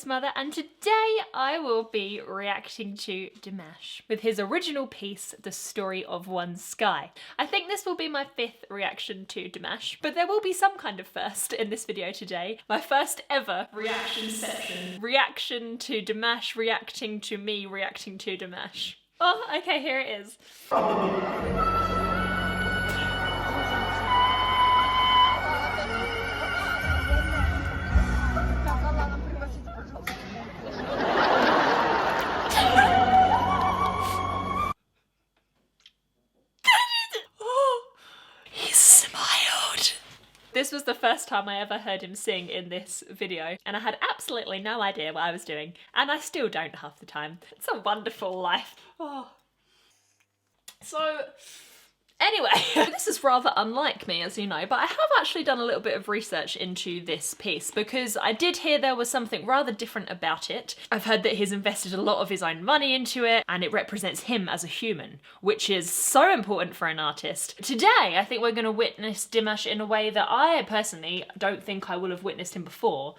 Voice Mother, and today I will be reacting to Dimash with his original piece, The Story of One Sky. I think this will be my 5th reaction to Dimash, but there will be some kind of first in this video today. My first ever reaction section. Reaction to Dimash, reacting to me, reacting to Dimash. Oh, okay, here it is. This was the first time I ever heard him sing in this video, and I had absolutely no idea what I was doing, and I still don't half the time. It's a wonderful life. Oh. So, anyway, this is rather unlike me, as you know, but I have actually done a little bit of research into this piece because I did hear there was something rather different about it. I've heard that he's invested a lot of his own money into it, and it represents him as a human, which is so important for an artist. Today, I think we're going to witness Dimash in a way that I personally don't think I will have witnessed him before.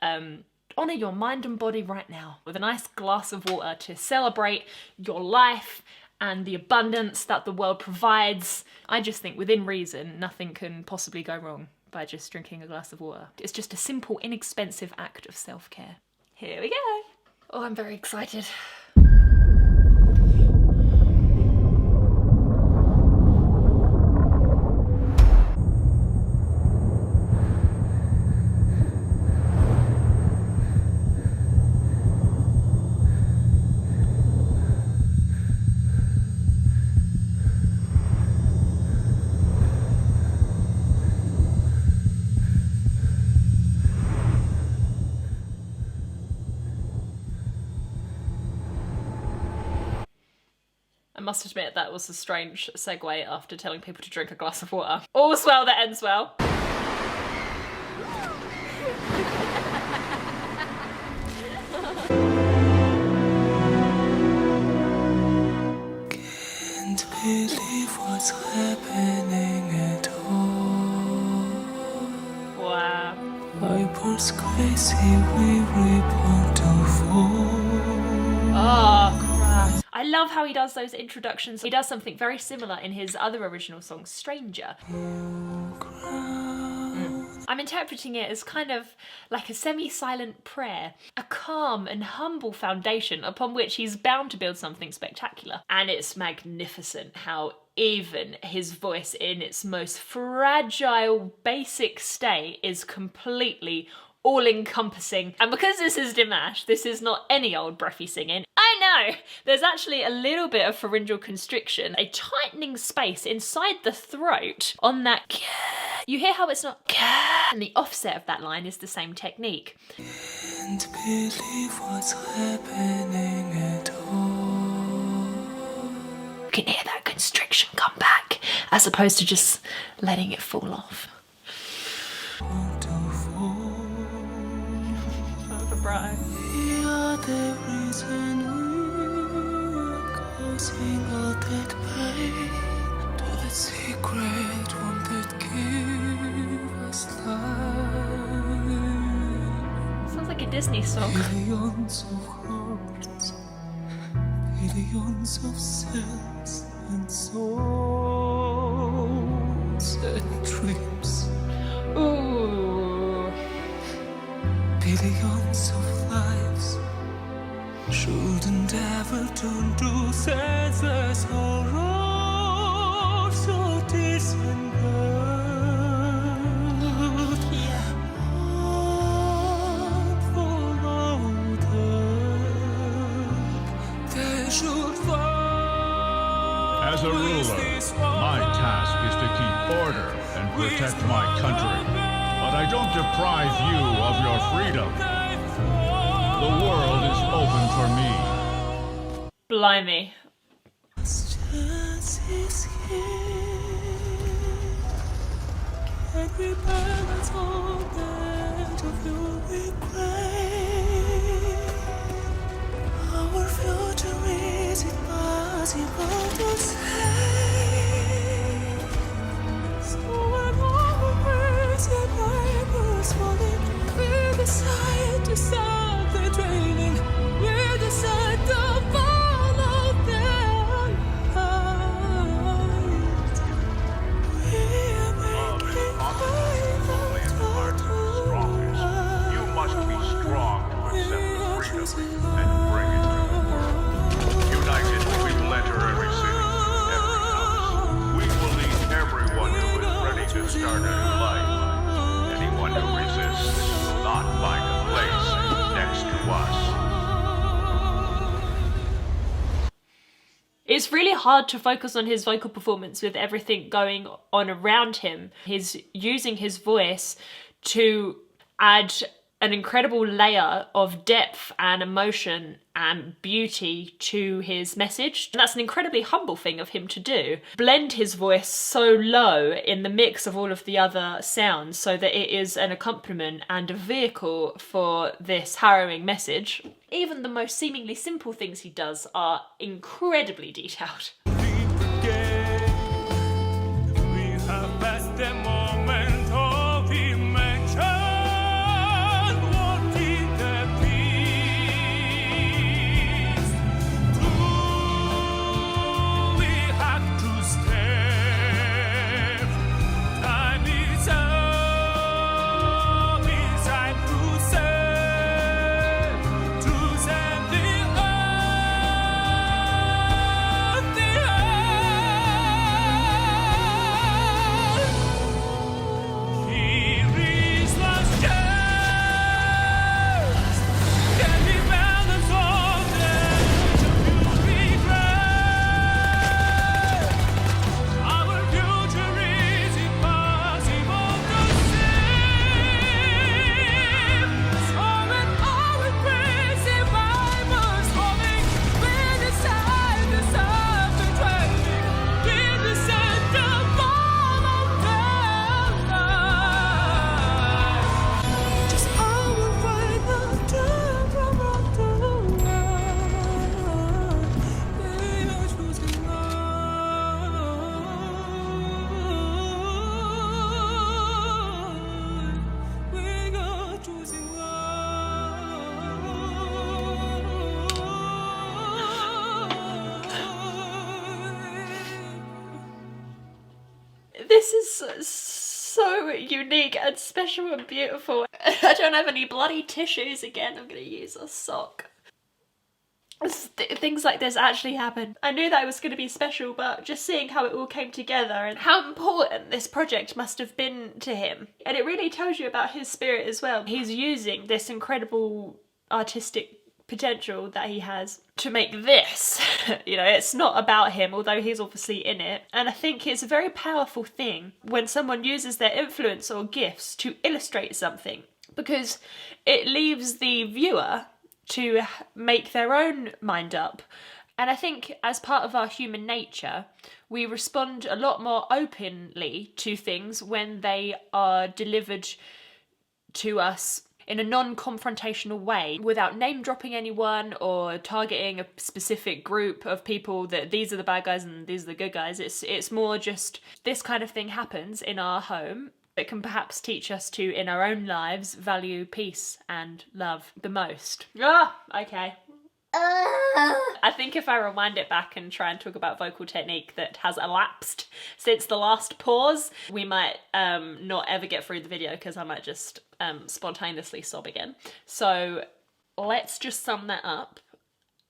Honour your mind and body right now with a nice glass of water to celebrate your life and the abundance that the world provides. I just think within reason, nothing can possibly go wrong by just drinking a glass of water. It's just a simple, inexpensive act of self-care. Here we go. Oh, I'm very excited. I must admit that was a strange segue after telling people to drink a glass of water. All's well that ends well. Can't believe what's happening at all. Wow. Eyeballs crazy, we reborn to fall. Oh, crap. I love how he does those introductions. He does something very similar in his other original song, Stranger. I'm interpreting it as kind of like a semi-silent prayer, a calm and humble foundation upon which he's bound to build something spectacular. And it's magnificent how even his voice in its most fragile, basic state is completely all-encompassing. And because this is Dimash, this is not any old breathy singing. I know! There's actually a little bit of pharyngeal constriction, a tightening space inside the throat on that You hear how it's not and the offset of that line is the same technique. Can't believe what's happening at all. You can hear that constriction come back, as opposed to just letting it fall off. We are the reason we're causing all that pain. To the secret one that give us life. Sounds like a Disney song. Billions of hearts, billions of cells and souls and dreams. Ooh. Billions of lives shouldn't ever turn to senseless horror, so distant. Unfollowed, they should fall. As a ruler, my task is to keep order and protect my country. But I don't deprive you of your freedom. The world is open for me. Blimey. Chance is here. Can we balance all that of your regret? Our future is impossible to say. So when all the words and neighbors falling, we decide to stop the it's really hard to focus on his vocal performance with everything going on around him. He's using his voice to add an incredible layer of depth and emotion and beauty to his message. And that's an incredibly humble thing of him to do. Blend his voice so low in the mix of all of the other sounds so that it is an accompaniment and a vehicle for this harrowing message. Even the most seemingly simple things he does are incredibly detailed. This is so unique and special and beautiful. I don't have any bloody tissues again. I'm gonna use a sock. Things like this actually happen. I knew that it was going to be special, but just seeing how it all came together and how important this project must have been to him. And it really tells you about his spirit as well. He's using this incredible artistic potential that he has to make this. You know, it's not about him, although he's obviously in it. And I think it's a very powerful thing when someone uses their influence or gifts to illustrate something, because it leaves the viewer to make their own mind up. And I think as part of our human nature, we respond a lot more openly to things when they are delivered to us in a non-confrontational way, without name-dropping anyone or targeting a specific group of people that these are the bad guys and these are the good guys. It's more just this kind of thing happens in our home. It can perhaps teach us to, in our own lives, value peace and love the most. Okay. I think if I rewind it back and try and talk about vocal technique that has elapsed since the last pause, we might not ever get through the video because I might just spontaneously sob again. So let's just sum that up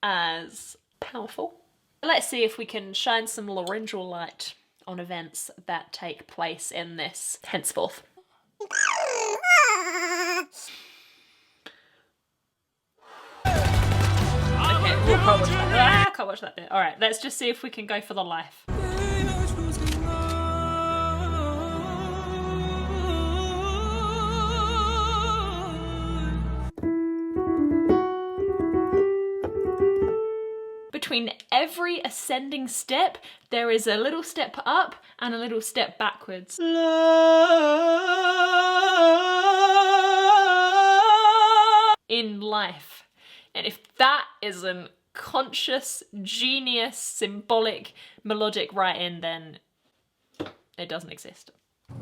as powerful. Let's see if we can shine some laryngeal light on events that take place in this henceforth. Okay, can't watch that bit. Alright, let's just see if we can go for the life. Between every ascending step, there is a little step up and a little step backwards. In life. And if that isn't conscious, genius, symbolic, melodic writing, then it doesn't exist. This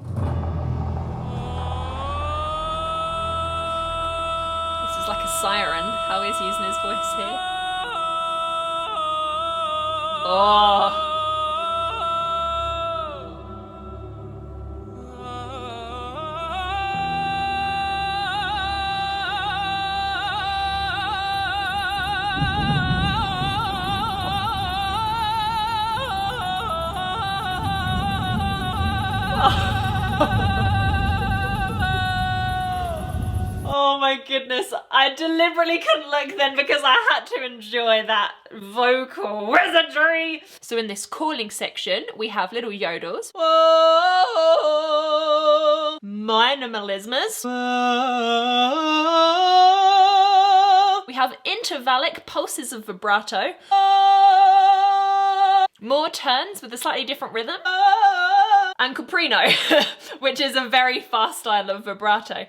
is like a siren, how he's using his voice here. Oh. Oh my goodness, I deliberately couldn't look then because I had to enjoy that vocal wizardry. So in this calling section, we have little yodels, minor melismas, we have intervallic pulses of vibrato, more turns with a slightly different rhythm, and caprino, which is a very fast style of vibrato.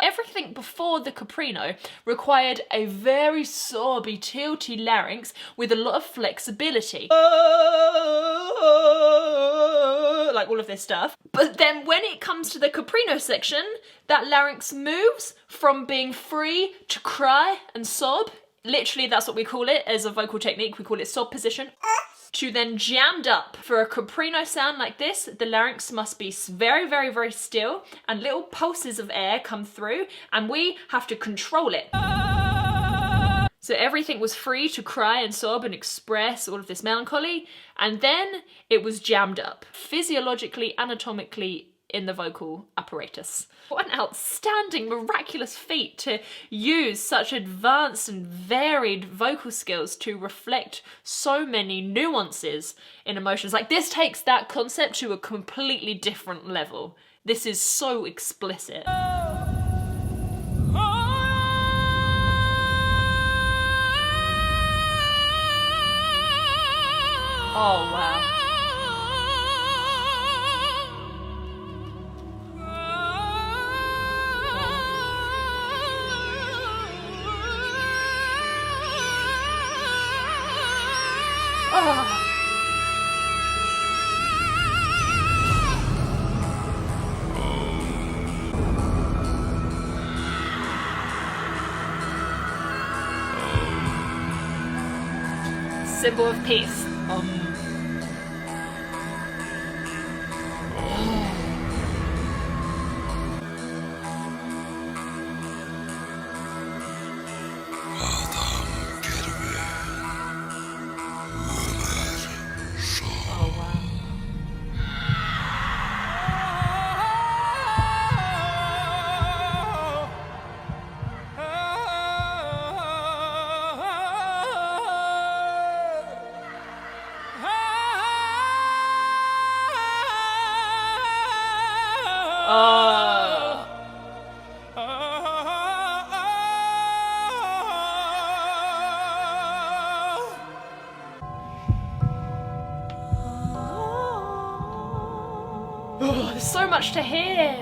Everything before the caprino required a very sobby, tilty larynx with a lot of flexibility. Like all of this stuff. But then when it comes to the caprino section, that larynx moves from being free to cry and sob. Literally, that's what we call it as a vocal technique. We call it sob position. To then jammed up. For a caprino sound like this, the larynx must be very, very, very still and little pulses of air come through and we have to control it. So everything was free to cry and sob and express all of this melancholy, and then it was jammed up, physiologically, anatomically, in the vocal apparatus. What an outstanding, miraculous feat to use such advanced and varied vocal skills to reflect so many nuances in emotions. Like, this takes that concept to a completely different level. This is so explicit. Oh, wow. Oh. Symbol of peace. Oh, there's so much to hear.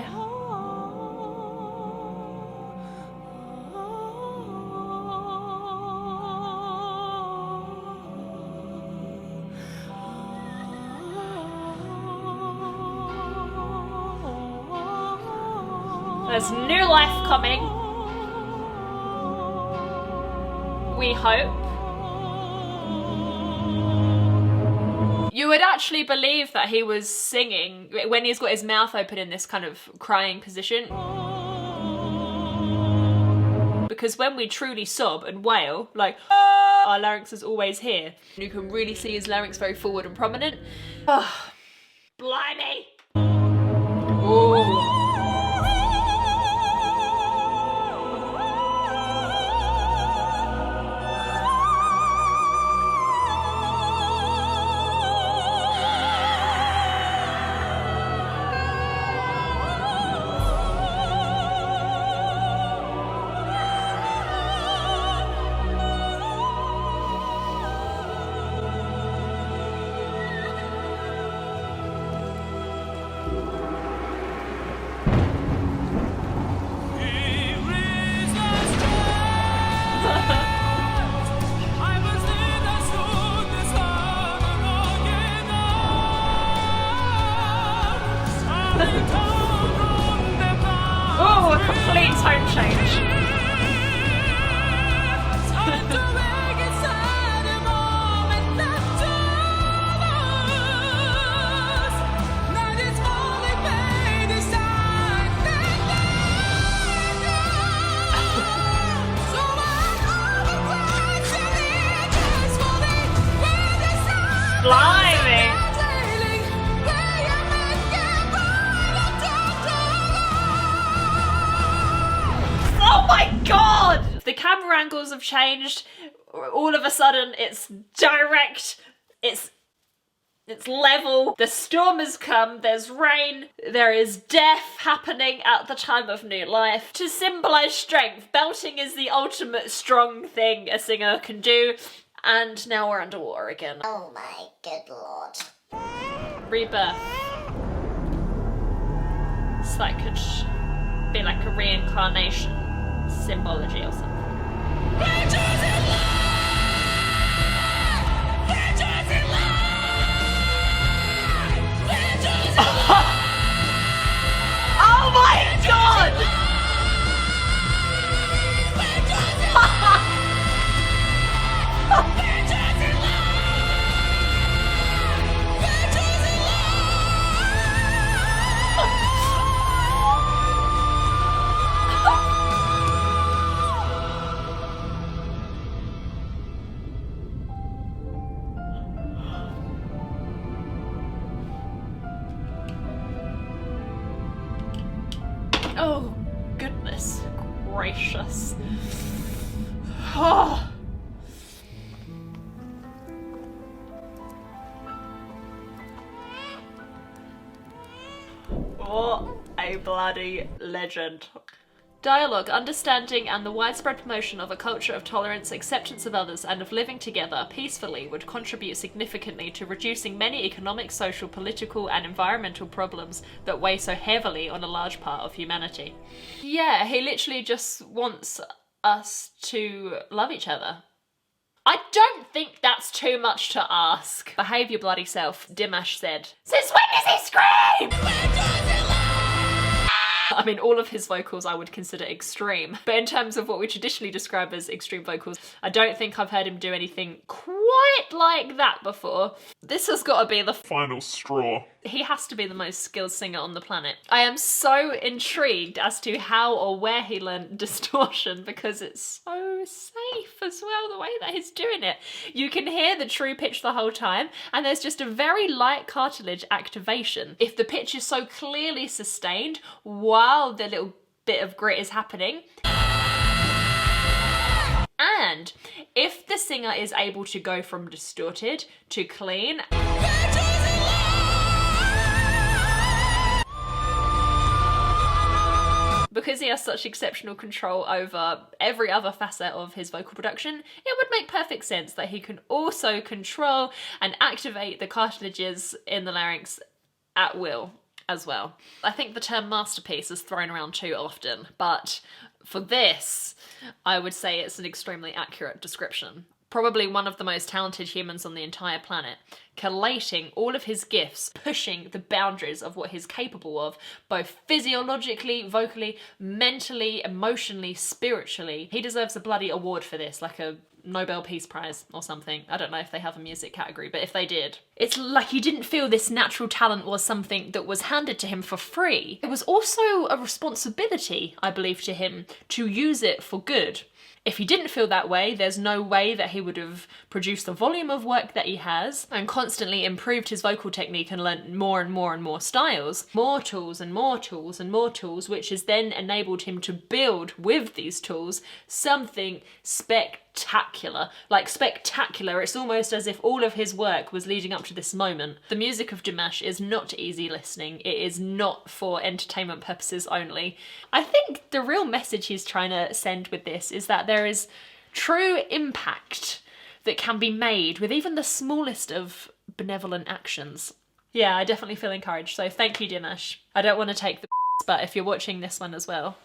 There's new life coming. We hope. You would actually believe that he was singing when he's got his mouth open in this kind of crying position. Because when we truly sob and wail, like, our larynx is always here. You can really see his larynx very forward and prominent. Oh, blimey! Ooh. Oh, a complete tone change. Blimey. Oh my god! camera angles have changed. All of a sudden it's direct, it's level, the storm has come, there's rain, there is death happening at the time of new life. To symbolise strength, belting is the ultimate strong thing a singer can do, and now we're underwater again. Oh my good lord. Rebirth. So that could be like a reincarnation symbology or something. Oh my god! Oh, goodness gracious. Oh. What a bloody legend. Dialogue, understanding, and the widespread promotion of a culture of tolerance, acceptance of others, and of living together peacefully would contribute significantly to reducing many economic, social, political, and environmental problems that weigh so heavily on a large part of humanity. Yeah, he literally just wants us to love each other. I don't think that's too much to ask. Behave your bloody self, Dimash said. Since when does he scream? I mean, all of his vocals I would consider extreme, but in terms of what we traditionally describe as extreme vocals, I don't think I've heard him do anything quite like that before. This has got to be the final straw. He has to be the most skilled singer on the planet. I am so intrigued as to how or where he learned distortion, because it's so safe as well, the way that he's doing it. You can hear the true pitch the whole time, and there's just a very light cartilage activation. If the pitch is so clearly sustained while the little bit of grit is happening, and if the singer is able to go from distorted to clean, because he has such exceptional control over every other facet of his vocal production, it would make perfect sense that he can also control and activate the cartilages in the larynx at will as well. I think the term masterpiece is thrown around too often, but for this, I would say it's an extremely accurate description. Probably one of the most talented humans on the entire planet, collating all of his gifts, pushing the boundaries of what he's capable of, both physiologically, vocally, mentally, emotionally, spiritually. He deserves a bloody award for this, like a Nobel Peace Prize or something. I don't know if they have a music category, but if they did. It's like he didn't feel this natural talent was something that was handed to him for free. It was also a responsibility, I believe, to him to use it for good. If he didn't feel that way, there's no way that he would have produced the volume of work that he has and constantly improved his vocal technique and learnt more and more and more styles. More tools and more tools and more tools, which has then enabled him to build with these tools something spectacular. Like spectacular, it's almost as if all of his work was leading up to this moment. The music of Dimash is not easy listening. It is not for entertainment purposes only. I think the real message he's trying to send with this is that there is true impact that can be made with even the smallest of benevolent actions. Yeah, I definitely feel encouraged, so thank you, Dimash. I don't want to take the but if you're watching this one as well.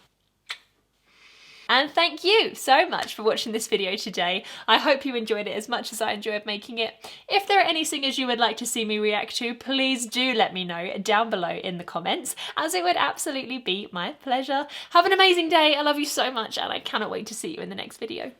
And thank you so much for watching this video today. I hope you enjoyed it as much as I enjoyed making it. If there are any singers you would like to see me react to, please do let me know down below in the comments, as it would absolutely be my pleasure. Have an amazing day. I love you so much, and I cannot wait to see you in the next video.